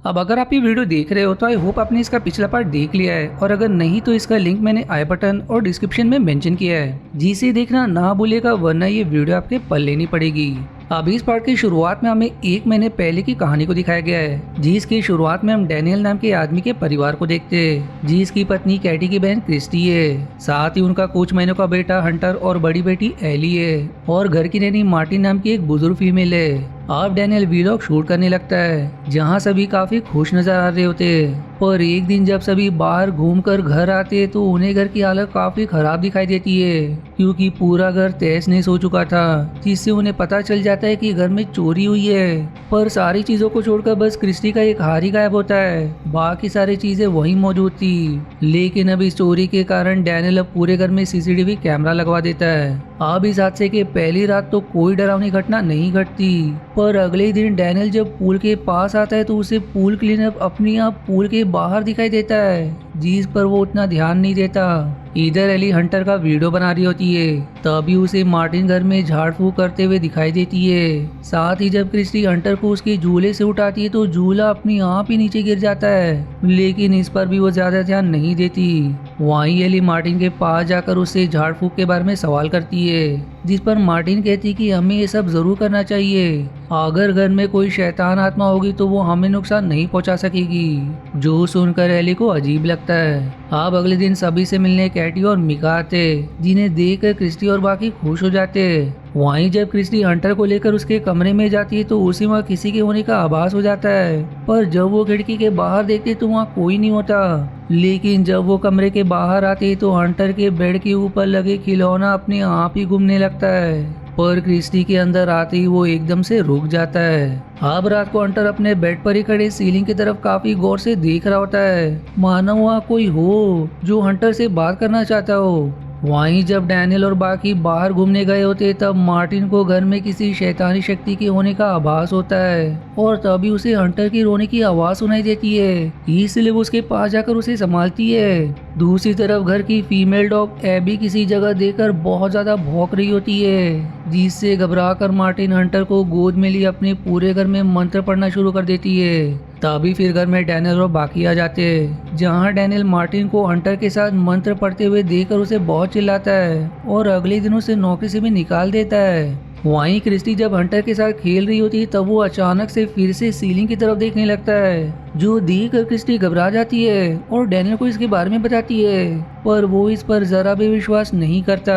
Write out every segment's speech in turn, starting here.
अब अगर आप ये वीडियो देख रहे हो तो आई होप आपने इसका पिछला पार्ट देख लिया है, और अगर नहीं तो इसका लिंक मैंने आई बटन और डिस्क्रिप्शन में मेंशन किया है, जिसे देखना ना भूलिएगा, वरना ये वीडियो आपके पल्ले नहीं पड़ेगी। अब इस पार्ट की शुरुआत में हमें 1 महीने पहले की कहानी को दिखाया गया है, जिसकी शुरुआत में हम डैनियल नाम के आदमी के परिवार को देखते हैं, जिसकी पत्नी कैटी की बहन क्रिस्टी है, साथ ही उनका कुछ महीनों का बेटा हंटर और बड़ी बेटी एली है, और घर की नैनी मार्टिन नाम की एक बुजुर्ग फीमेल है। अब डैनियल वीलॉग शूट करने लगता है, जहाँ सभी काफी खुश नजर आ रहे होते हैं। पर एक दिन जब सभी बाहर घूमकर घर आते तो उन्हें घर की हालत काफी खराब दिखाई देती है, क्योंकि पूरा घर तहस नहस हो चुका था, जिससे उन्हें पता चल जाता है कि घर में चोरी हुई है। पर सारी चीजों को छोड़कर बस क्रिस्टी का एक हार ही गायब होता है, बाकी सारी चीजें वहीं मौजूद थी। लेकिन अब इस चोरी के कारण डैनियल अब पूरे घर में सीसीटीवी कैमरा लगवा देता है। अब इस हादसे के पहली रात तो कोई डरावनी घटना नहीं घटती, पर अगले ही दिन डैनियल जब पूल के पास आता है तो उसे पूल क्लीनर अपनी आप पूल के बाहर दिखाई देता है, जिस पर वो उतना ध्यान नहीं देता। इधर एली हंटर का वीडियो बना रही होती है, तभी उसे मार्टिन घर में झाड़ फूक करते हुए दिखाई देती है। साथ ही जब क्रिस्टी हंटर को उसके झूले से उठाती है तो झूला अपने आप ही नीचे गिर जाता है, लेकिन इस पर भी वो ज्यादा ध्यान नहीं देती। वहीं एली मार्टिन के पास जाकर उससे झाड़ फूक के बारे में सवाल करती है, जिस पर मार्टिन कहती कि हमें ये सब जरूर करना चाहिए। अगर घर में कोई शैतान आत्मा होगी तो वो हमें नुकसान नहीं पहुंचा सकेगी। जो सुनकर एली को अजीब लगता है। अब अगले दिन सभी से मिलने कैटी और मिका आते, जिन्हें देखकर क्रिस्टी और बाकी खुश हो जाते। वहीं जब क्रिस्टी हंटर को लेकर उसके कमरे में जाती है तो उसी वहाँ किसी के होने का आभास हो जाता है, पर जब वो खिड़की के बाहर देखते तो वहाँ कोई नहीं होता। लेकिन जब वो कमरे के बाहर आते तो हंटर के बेड के ऊपर लगे खिलौना अपने आप ही घूमने लगता है, पर क्रिस्टी के अंदर आते ही वो एकदम से रुक जाता है। अब रात को हंटर अपने बेड पर ही खड़े सीलिंग की तरफ काफी गौर से देख रहा होता है, मानो वहाँ कोई हो जो हंटर से बात करना चाहता हो। वहीं जब डैनियल और बाकी बाहर घूमने गए होते तब मार्टिन को घर में किसी शैतानी शक्ति के होने का आभास होता है, और तभी उसे हंटर की रोने की आवाज सुनाई देती है, इसलिए वो उसके पास जाकर उसे संभालती है। दूसरी तरफ घर की फीमेल डॉग एबी किसी जगह देखकर बहुत ज्यादा भौंक रही होती है, जिससे घबराकर मार्टिन हंटर को गोद में लिए अपने पूरे घर में मंत्र पढ़ना शुरू कर देती है। तभी फिर घर में डैनियल और बाकी आ जाते हैं, जहां डैनियल मार्टिन को हंटर के साथ मंत्र पढ़ते हुए देखकर उसे बहुत चिल्लाता है और अगले दिन उसे नौकरी से भी निकाल देता है। वहीं क्रिस्टी जब हंटर के साथ खेल रही होती है तब वो अचानक से फिर से सीलिंग की तरफ देखने लगता है, जो देखकर क्रिस्टी घबरा जाती है और डैनियल को इसके बारे में बताती है, पर वो इस पर जरा भी विश्वास नहीं करता।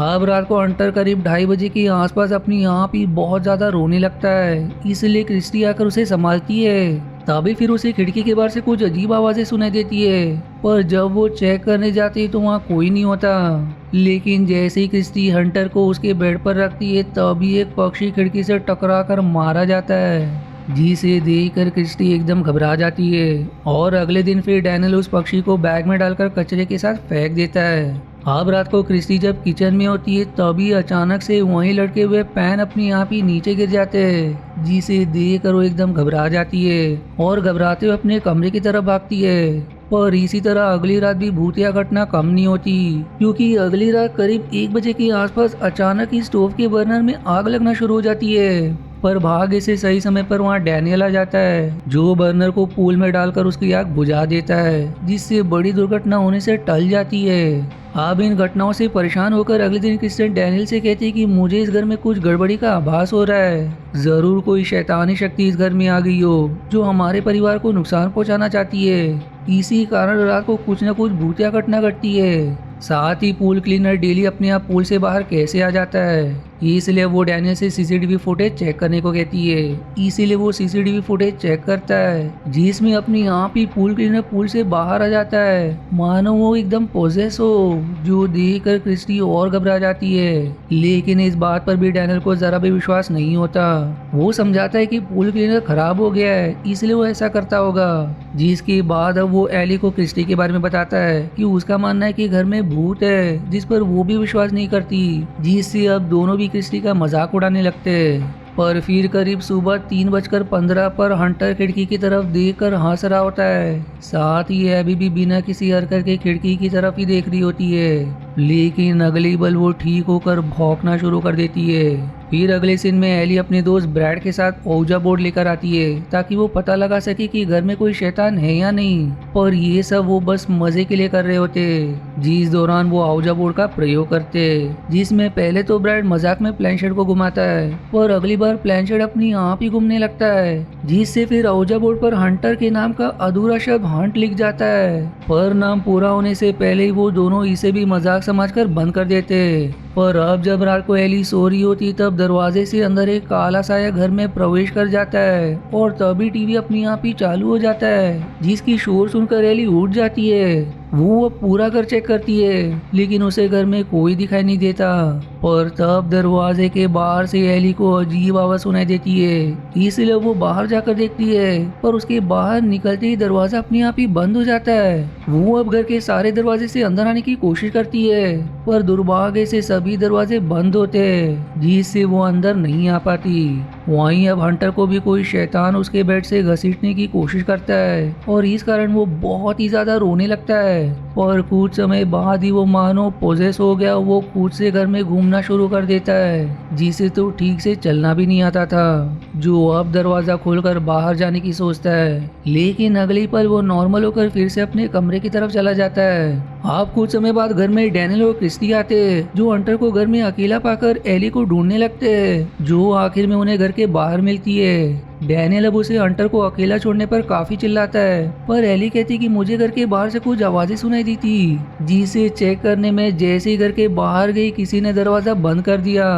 अब रात को हंटर करीब 2:30 बजे के आसपास अपनी आप ही बहुत ज्यादा रोने लगता है, इसलिए क्रिस्टी आकर उसे संभालती है। तभी फिर उसे खिड़की के बाहर से कुछ अजीब आवाजें सुनाई देती है, पर जब वो चेक करने जाती है तो वहाँ कोई नहीं होता। लेकिन जैसे ही क्रिस्टी हंटर को उसके बेड पर रखती है तभी एक पक्षी खिड़की से टकराकर मारा जाता है, जिसे देखकर क्रिस्टी एकदम घबरा जाती है। और अगले दिन फिर डैनियल उस पक्षी को बैग में डालकर कचरे के साथ फेंक देता है। अब रात को क्रिस्टी जब किचन में होती है तभी अचानक से वहीं लटके हुए पैन अपने आप ही नीचे गिर जाते हैं, जिसे देखकर वो एकदम घबरा जाती है और घबराते हुए अपने कमरे की तरफ भागती है। पर इसी तरह अगली रात भी भूतिया घटना कम नहीं होती, क्योंकि अगली रात करीब 1 बजे के आसपास अचानक ही स्टोव के बर्नर में आग लगना शुरू हो जाती है। पर भाग्य से सही समय पर वहाँ डैनियल आ जाता है, जो बर्नर को पूल में डालकर उसकी आग बुझा देता है, जिससे बड़ी दुर्घटना होने से टल जाती है। अब इन घटनाओं से परेशान होकर अगले दिन क्रिस्टियन डैनियल से कहती है कि मुझे इस घर में कुछ गड़बड़ी का आभास हो रहा है। जरूर कोई शैतानी शक्ति इस घर में आ गई हो जो हमारे परिवार को नुकसान पहुंचाना चाहती है। इसी कारण रात को कुछ न कुछ भूतिया घटना घटती है। साथ ही पूल क्लीनर डेली अपने आप पूल से बाहर कैसे आ जाता है, इसलिए वो डैनियल से सीसीटीवी फुटेज चेक करने को कहती है। इसीलिए वो सीसीटीवी फुटेज चेक करता है, जिसमें अपने आप ही पूल क्लीनर पूल से बाहर आ जाता है, मानो वो एकदम पोजेस हो, जो देखकर क्रिस्टी और घबरा जाती है। लेकिन इस बात पर भी डैनियल को जरा भी विश्वास नहीं होता। वो समझाता है कि पूल क्लीनर खराब हो गया है, इसलिए वो ऐसा करता होगा। जिसके बाद अब वो एली को क्रिस्टी के बारे में बताता है कि उसका मानना है कि घर में भूत है, जिस पर वो भी विश्वास नहीं करती, जिससे अब दोनों भी क्रिस्टी का मजाक उड़ाने लगते हैं। पर फिर करीब सुबह 3:15 पर हंटर खिड़की की तरफ देखकर हंस रहा होता है। साथ ही एबी भी बिना किसी हरकत के खिड़की की तरफ ही देख रही होती है। लेकिन अगली पल वो ठीक होकर भौंकना शुरू कर देती है। फिर अगले सीन में एली अपने दोस्त ब्रैड के साथ ओजा बोर्ड लेकर आती है ताकि वो पता लगा सके कि घर में कोई शैतान है या नहीं, पर ये सब वो बस मजे के लिए कर रहे होते, जिस दौरान वो ओजा बोर्ड का प्रयोग करते, जिसमें पहले तो ब्रैड मजाक में प्लैनशेट को घुमाता है, पर अगली बार प्लैनशेट अपनी आप ही घूमने लगता है, जिससे फिर ओजा बोर्ड पर हंटर के नाम का अधूरा शब्द हंट लिख जाता है, पर नाम पूरा होने से पहले ही वो दोनों इसे भी मजाक समझकर बंद कर देते। पर अब जब रात को एली सो रही होती तब दरवाजे से अंदर एक काला साया घर में प्रवेश कर जाता है और तभी टीवी अपने आप ही चालू हो जाता है, जिसकी शोर सुनकर एली उठ जाती है। वो अब पूरा घर चेक करती है लेकिन उसे घर में कोई दिखाई नहीं देता, पर तब दरवाजे के बाहर से एली को अजीब आवाज सुनाई देती है, इसलिए वो बाहर जाकर देखती है, पर उसके बाहर निकलते ही दरवाजा अपने आप ही बंद हो जाता है। वो अब घर के सारे दरवाजे से अंदर आने की कोशिश करती है, पर दुर्भाग्य से सभी दरवाजे बंद होते हैं, जिससे वो अंदर नहीं आ पाती। वहीं अब हंटर को भी कोई शैतान उसके बेड से घसीटने की कोशिश करता है और इस कारण वो बहुत ही ज्यादा रोने लगता है, और कुछ समय बाद ही वो मानो पोजेस हो गया, वो खुद से घर में घूमना शुरू कर देता है, जिसे तो ठीक से चलना भी नहीं आता था, जो अब दरवाजा खोलकर बाहर जाने की सोचता है, लेकिन अगली पल वो नॉर्मल होकर फिर से अपने कमरे की तरफ चला जाता है। अब कुछ समय बाद घर में डैनियल और क्रिस्टी आते, जो हंटर को घर में अकेला पाकर एली को ढूंढने लगते, जो आखिर में उन्हें घर के बाहर मिलती है। डैनियल अब उसे हंटर को अकेला छोड़ने पर काफी चिल्लाता है, पर एली कहती कि मुझे घर के बाहर से कुछ आवाजें सुनाई दी थी, जिसे चेक करने में जैसे ही घर के बाहर गई किसी ने दरवाजा बंद कर दिया।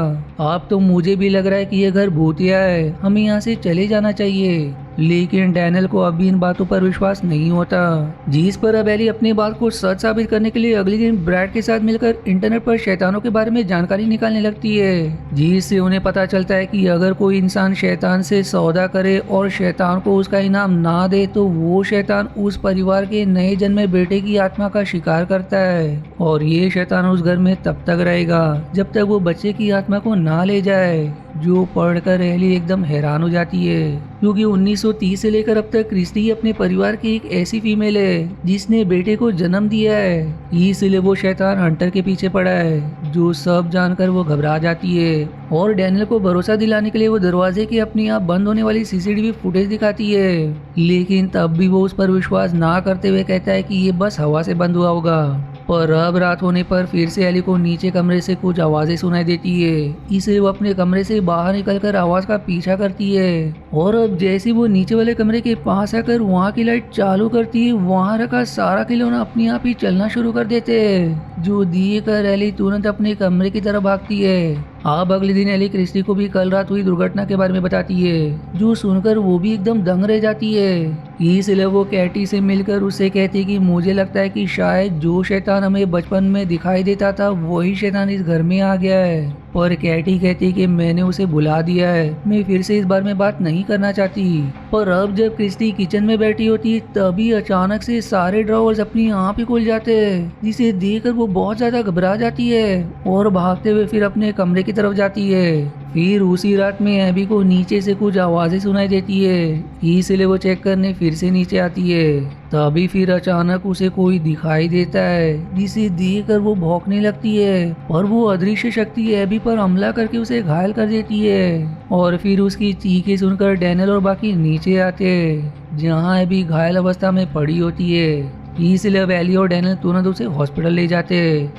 अब तो मुझे भी लग रहा है कि यह घर भूतिया है, हमें यहाँ से चले जाना चाहिए, लेकिन डैनियल को अभी इन बातों पर विश्वास नहीं होता, जिस पर अब एली अपनी बात को सच साबित करने के लिए अगले दिन ब्रैड के साथ मिलकर इंटरनेट पर शैतानों के बारे में जानकारी निकालने लगती है, जिससे उन्हें पता चलता है कि अगर कोई इंसान शैतान से सौदा करे और शैतान को उसका इनाम ना दे तो वो शैतान उस परिवार के नए जन्मे बेटे की आत्मा का शिकार करता है, और ये शैतान उस घर में तब तक रहेगा जब तक वो बच्चे की आत्मा को ना ले जाए। जो पढ़कर एली एकदम हैरान हो जाती है, क्योंकि 1930 से लेकर अब तक क्रिस्टी अपने परिवार की एक ऐसी फीमेल है जिसने बेटे को जन्म दिया है, इसलिए वो शैतान हंटर के पीछे पड़ा है, जो सब जानकर वो घबरा जाती है, और डैनियल को भरोसा दिलाने के लिए वो दरवाजे की अपने आप बंद होने वाली सीसीटीवी फुटेज दिखाती है, लेकिन तब भी वो उस पर विश्वास ना करते हुए कहता है कि ये बस हवा से बंद हुआ होगा। पर अब रात होने पर फिर से एली को नीचे कमरे से कुछ आवाजें सुनाई देती है, इसलिए वो अपने कमरे से बाहर निकलकर आवाज का पीछा करती है, और अब जैसे वो नीचे वाले कमरे के पास आकर वहाँ की लाइट चालू करती है, वहाँ रखा सारा खिलौना अपने आप ही चलना शुरू कर देते हैं, जो देखकर एली तुरंत अपने कमरे की तरफ भागती है। अब अगले दिन एली क्रिस्टी को भी कल रात हुई दुर्घटना के बारे में बताती है, जो सुनकर वो भी एकदम दंग रह जाती है। इसलिए वो कैटी से मिलकर उससे कहती है कि मुझे लगता है कि शायद जो शैतान हमें बचपन में दिखाई देता था वही शैतान इस घर में आ गया है, पर कैटी कहती है कि मैंने उसे बुला दिया है, मैं फिर से इस बारे में बात नहीं करना चाहती। पर अब जब क्रिस्टी किचन में बैठी होती है तभी अचानक से सारे ड्रॉवर्स अपनी आप ही खुल जाते हैं, जिसे देखकर वो बहुत ज्यादा घबरा जाती है और भागते हुए फिर अपने कमरे की तरफ जाती है। फिर उसी रात में एबी को नीचे से कुछ आवाजें सुनाई देती है, इसलिए वो चेक करने फिर से नीचे आती है, तभी फिर अचानक उसे कोई दिखाई देता है, जिसे देखकर वो भौंकने लगती है, और वो अदृश्य शक्ति एबी पर हमला करके उसे घायल कर देती है, और फिर उसकी चीखें सुनकर डैनियल और बाकी नीचे आते हैं, जहाँ एबी घायल अवस्था में पड़ी होती है। इसलिए अब एली और डैनियल तुरंत उसे हॉस्पिटल ले जाते,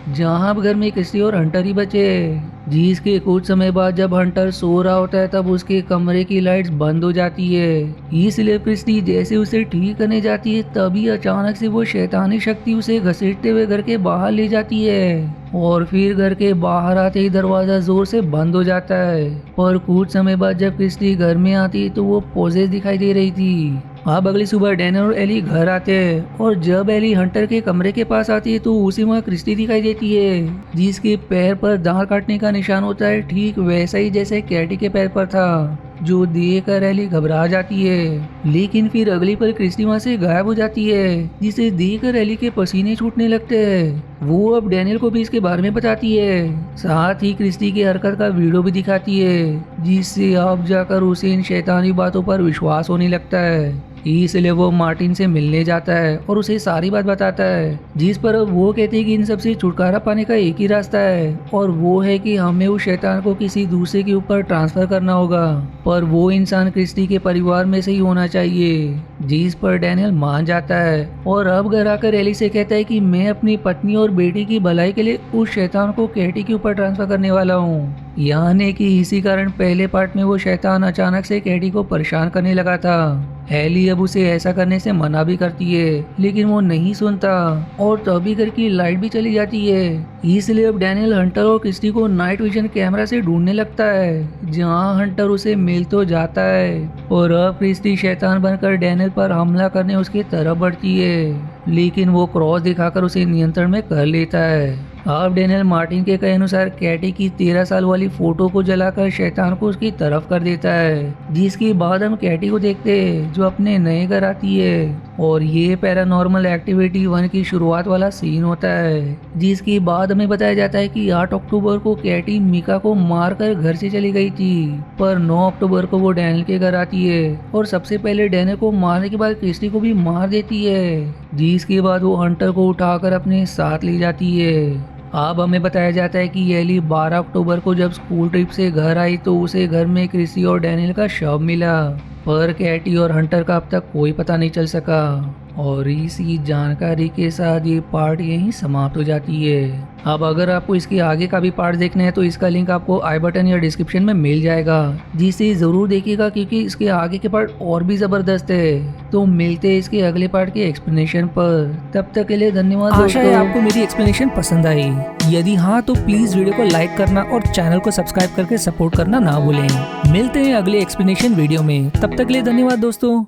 जहाँ अब घर में क्रिस्टी और हंटर ही बचे, जिसके कुछ समय बाद जब हंटर सो रहा होता है तब उसके कमरे की लाइट्स बंद हो जाती है। इसलिए क्रिस्टी जैसे उसे ठीक करने जाती है तभी अचानक से वो शैतानी शक्ति उसे घसीटते हुए घर के बाहर ले जाती है, और फिर घर के बाहर आते ही दरवाजा जोर से बंद हो जाता है। पर कुछ समय बाद जब क्रिस्टी घर में आती तो वो पोजेस दिखाई दे रही थी। अब अगली सुबह डैनियल और एली घर आते हैं, और जब एली हंटर के कमरे के पास आती है तो उसी में क्रिस्टी दिखाई देती है, जिसके पैर पर दांत काटने का निशान होता है, ठीक वैसा ही जैसे कैटी के पैर पर था, जो देखकर एली घबरा जाती है। लेकिन फिर अगली पल क्रिस्टी वहाँ से गायब हो जाती है, जिसे देखकर एली के पसीने छूटने लगते हैं। वो अब डैनियल को भी इसके बारे में बताती है, साथ ही क्रिस्टी की हरकत का वीडियो भी दिखाती है, जिससे अब जाकर उसे इन शैतानी बातों पर विश्वास होने लगता है। इसलिए वो मार्टिन से मिलने जाता है और उसे सारी बात बताता है, जिस पर अब वो कहती है कि इन सब से छुटकारा पाने का एक ही रास्ता है और वो है कि हमें उस शैतान को किसी दूसरे के ऊपर ट्रांसफर करना होगा, पर वो इंसान क्रिस्टी के परिवार में से ही होना चाहिए। जिस पर डैनियल मान जाता है और अब घर आकर एली से कहता है कि मैं अपनी पत्नी और बेटी की भलाई के लिए उस शैतान को कैटी के ऊपर ट्रांसफर करने वाला हूँ। यानी कि इसी कारण पहले पार्ट में वो शैतान अचानक से कैटी को परेशान करने लगा था। एली अब उसे ऐसा करने से मना भी करती है, लेकिन वो नहीं सुनता और तभी घर की लाइट भी चली जाती है। इसलिए अब डैनियल हंटर और क्रिस्टी को नाइट विजन कैमरा से ढूंढने लगता है, जहां हंटर उसे मिल तो जाता है और अब क्रिस्टी शैतान बनकर डैनियल पर हमला करने उसकी तरफ बढ़ती है, लेकिन वो क्रॉस दिखाकर उसे नियंत्रण में कर लेता है। अब डैनियल मार्टिन के कहे अनुसार कैटी की 13 साल वाली फोटो को जलाकर शैतान को उसकी तरफ कर देता है, जिसके बाद हम कैटी को देखते हैं जो अपने नए घर आती है और ये पैरानॉर्मल एक्टिविटी 1 की शुरुआत वाला सीन होता है, जिसके बाद हमें बताया जाता है कि 8 अक्टूबर को कैटी मिका को मारकर घर से चली गई थी, पर 9 अक्टूबर को वो डैनियल के घर आती है और सबसे पहले डैनियल को मारने के बाद क्रिस्टी को भी मार देती है, जिसके बाद वो हंटर को उठाकर अपने साथ ले जाती है। अब हमें बताया जाता है कि एली 12 अक्टूबर को जब स्कूल ट्रिप से घर आई तो उसे घर में क्रिस्टी और डैनियल का शव मिला, पर कैटी और हंटर का अब तक कोई पता नहीं चल सका। और इसी जानकारी के साथ ये पार्ट यहीं समाप्त हो जाती है। अब अगर आपको इसके आगे का भी पार्ट देखना है तो इसका लिंक आपको आई बटन या डिस्क्रिप्शन में मिल जाएगा, जिसे ज़रूर देखिएगा क्योंकि इसके आगे के पार्ट और भी ज़बरदस्त है। तो मिलते हैं इसके अगले पार्ट के एक्सप्लेनेशन पर, तब तक के लिए धन्यवाद। आशा है आपको मेरी एक्सप्लेनेशन पसंद आई। यदि हाँ तो प्लीज वीडियो को लाइक करना और चैनल को सब्सक्राइब करके सपोर्ट करना ना भूलें। मिलते हैं अगले एक्सप्लेनेशन वीडियो में, तब तक के लिए धन्यवाद दोस्तों।